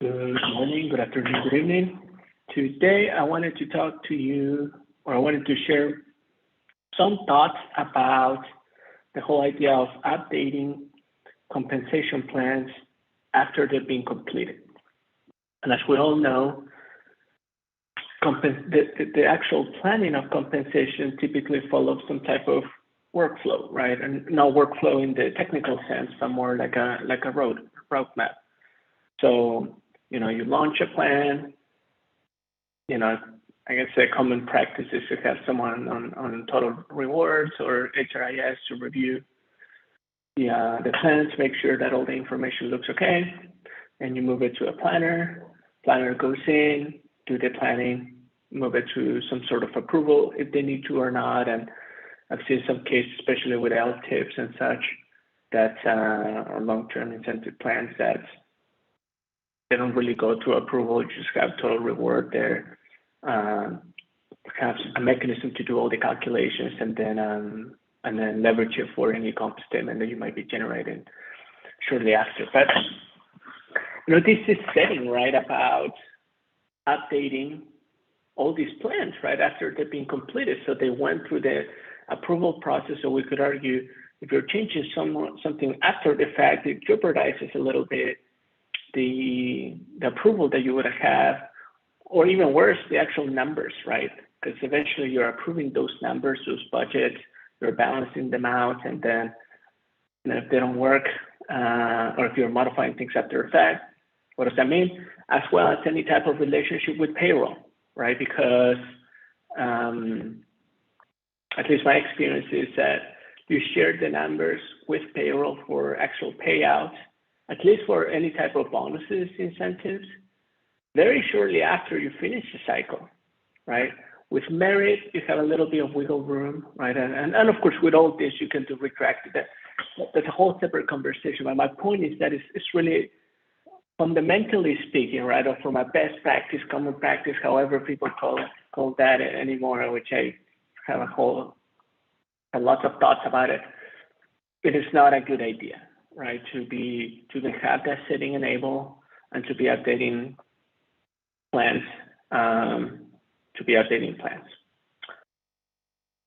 Good morning, good afternoon, good evening. Today, I wanted to talk to you, or I wanted to share some thoughts about the whole idea of updating compensation plans after they've been completed. And as we all know, the actual planning of compensation typically follows some type of workflow, right? And not workflow in the technical sense, but more like a roadmap. So, you launch a plan. I guess a common practice is to have someone on total rewards or HRIS to review the plans, make sure that all the information looks okay, and you move it to a planner. Planner goes in, do the planning, move it to some sort of approval if they need to or not. And I've seen some cases, especially with LTIPs and such, that are long-term incentive plans that they don't really go to approval, you just have total reward there. Have a mechanism to do all the calculations and then leverage it for any comp statement that you might be generating shortly after. But this is setting right about updating all these plans right after they've been completed. So they went through the approval process. So we could argue if you're changing something after the fact, it jeopardizes a little bit the approval that you would have, or even worse, the actual numbers, right? Because eventually you're approving those numbers, those budgets, you're balancing them out, and then if they don't work, or if you're modifying things after the fact, what does that mean? As well as any type of relationship with payroll, right? Because at least my experience is that you share the numbers with payroll for actual payouts, at least for any type of bonuses, incentives, very shortly after you finish the cycle, right? With merit, you have a little bit of wiggle room, right? And of course, with all this, you can do retroactive. That's a whole separate conversation. But my point is that it's really fundamentally speaking, right? Or from a best practice, common practice, however people call that anymore, which I have a lot of thoughts about it. It is not a good idea, right? To have that setting enabled and to be updating plans,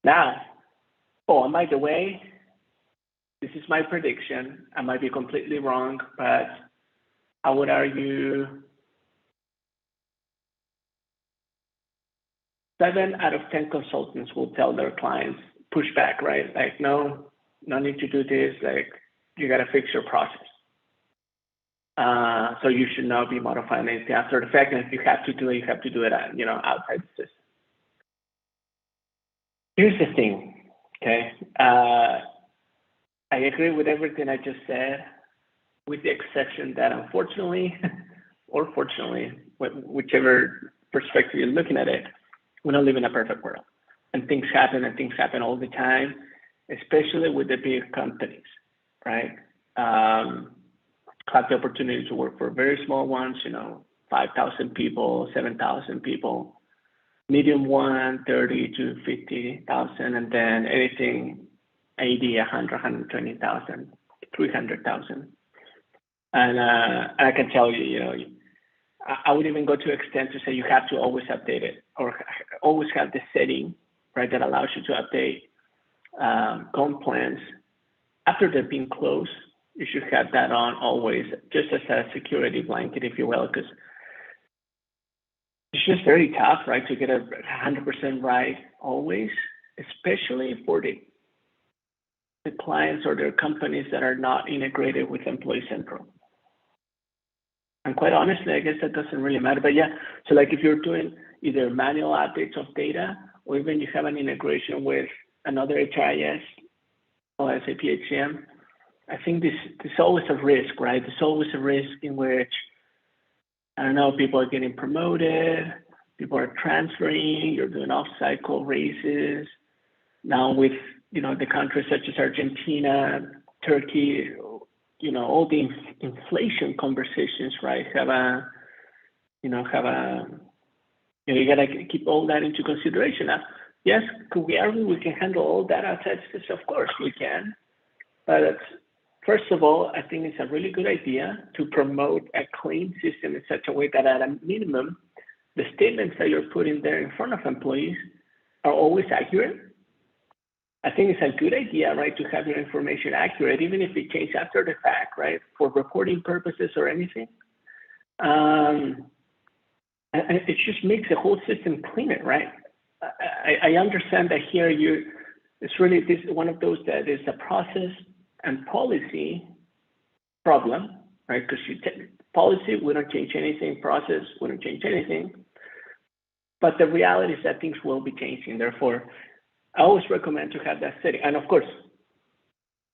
Now, and by the way, this is my prediction. I might be completely wrong, but I would argue 7 out of 10 consultants will tell their clients, push back, right? Like, no need to do this. Like, you got to fix your process. So you should not be modifying anything after the fact. And if you have to do it, you have to do it, outside the system. Here's the thing, okay? I agree with everything I just said, with the exception that unfortunately, or fortunately, whichever perspective you're looking at it, we don't live in a perfect world. And things happen all the time, especially with the big companies, right? Have the opportunity to work for very small ones, 5,000 people, 7,000 people, medium one, 30 to 50,000, and then anything 80, 100, 120,000, 300,000. And I can tell you, I would even go to extent to say you have to always update it or always have the setting, right, that allows you to update comp plans after they've been closed. You should have that on always, just as a security blanket, if you will, because it's just very tough, right, to get 100% right always, especially for the clients or their companies that are not integrated with Employee Central. And quite honestly, I guess that doesn't really matter. But yeah, so like if you're doing either manual updates of data or even you have an integration with another HRIS or SAP HCM, I think there's always a risk, right? There's always a risk in which, I don't know, people are getting promoted, people are transferring, you're doing off-cycle raises. Now with, the countries such as Argentina, Turkey, all the inflation conversations, right, you gotta keep all that into consideration. Now, yes, could we argue we can handle all that outside this? Of course we can, but First of all, I think it's a really good idea to promote a clean system in such a way that at a minimum, the statements that you're putting there in front of employees are always accurate. I think it's a good idea, right, to have your information accurate, even if it changes after the fact, right, for reporting purposes or anything. And it just makes the whole system cleaner, right? I understand that here it's really this one of those that is a process and policy problem, right? Because you take policy, we don't change anything, process, we don't change anything. But the reality is that things will be changing. Therefore, I always recommend to have that setting. And of course,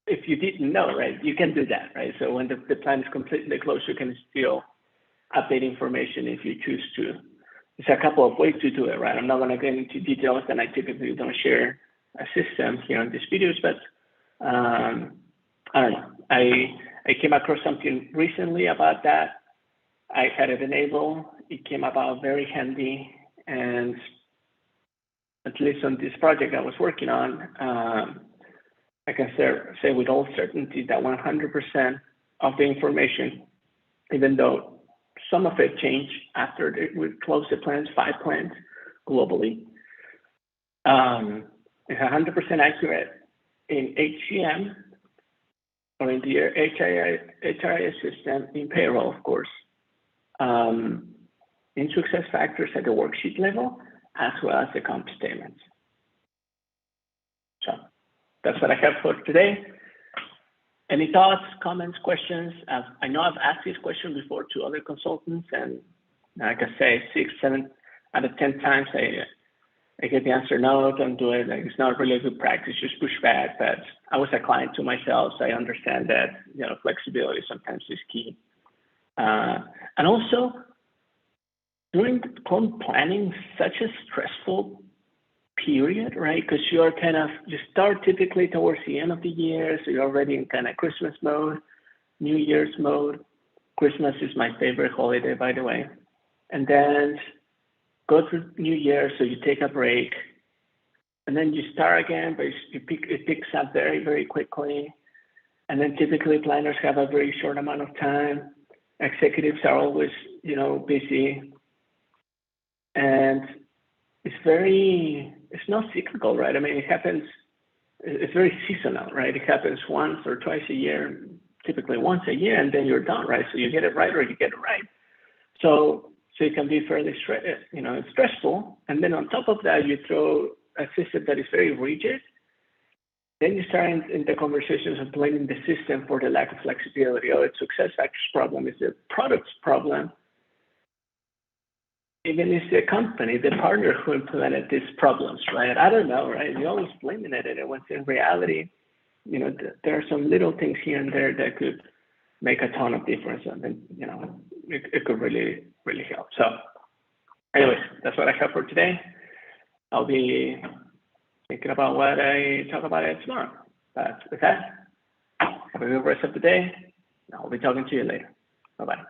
if you didn't know, right, you can do that, right? So when the plan is completely closed, you can still update information if you choose to. There's a couple of ways to do it, right? I'm not going to get into details, and I typically don't share a system here on these videos, but I don't know. I came across something recently about that. I had it enabled. It came about very handy, and at least on this project I was working on, I can say with all certainty that 100% of the information, even though some of it changed after we closed the plants, 5 plants globally, it's 100% accurate in HCM or in the HRIS system, in payroll, of course, in success factors at the worksheet level, as well as the comp statements. So that's what I have for today. Any thoughts, comments, questions? I know I've asked this question before to other consultants, and like I say, 6, 7 out of 10 times I get the answer, no, don't do it. Like, it's not really a good practice, just push back. But I was a client to myself, so I understand that, flexibility sometimes is key. And also, during planning, such a stressful period, right? Because you start typically towards the end of the year, so you're already in kind of Christmas mode, New Year's mode. Christmas is my favorite holiday, by the way. And then go through New Year, so you take a break, and then you start again, but it picks up very, very quickly. And then typically planners have a very short amount of time. Executives are always, busy. And it's not cyclical, right? I mean, it's very seasonal, right? It happens once or twice a year, typically once a year, and then you're done, right? So you get it right or you get it right. So it can be fairly stressful. And then on top of that, you throw a system that is very rigid. Then you start in the conversations of blaming the system for the lack of flexibility. Oh, it's success factors problem, it's the product's problem. Even it's the company, the partner who implemented these problems, right? I don't know, right? You're always blaming it, and when in reality, there are some little things here and there that could make a ton of difference, and then, it could really, really help. So anyways, that's what I have for today. I'll be thinking about what I talk about it tomorrow. But with that, have a good rest of the day. I'll be talking to you later. Bye-bye.